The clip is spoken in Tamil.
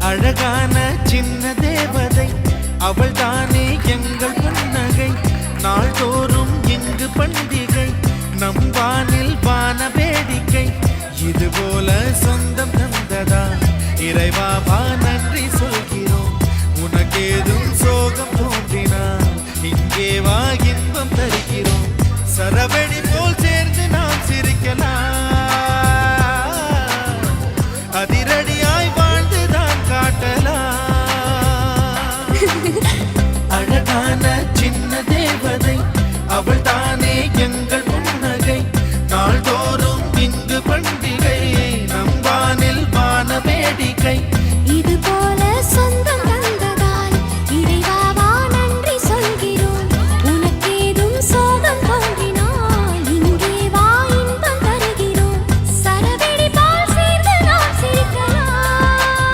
அழகான சின்ன தேவதை அவள் தானே எங்கள் புன்னகை. நாள்தோறும் இங்கு பண்டிகை, நம் வானில் வான வேடிக்கை. இதுபோல சொந்தம் தந்ததா இறைவாவா நன்றி சொல்கிறோம். உனக்கேதும் சோகம் தோன்றினா இங்கே வா இன்பம் தருகிறோம். சரவெடி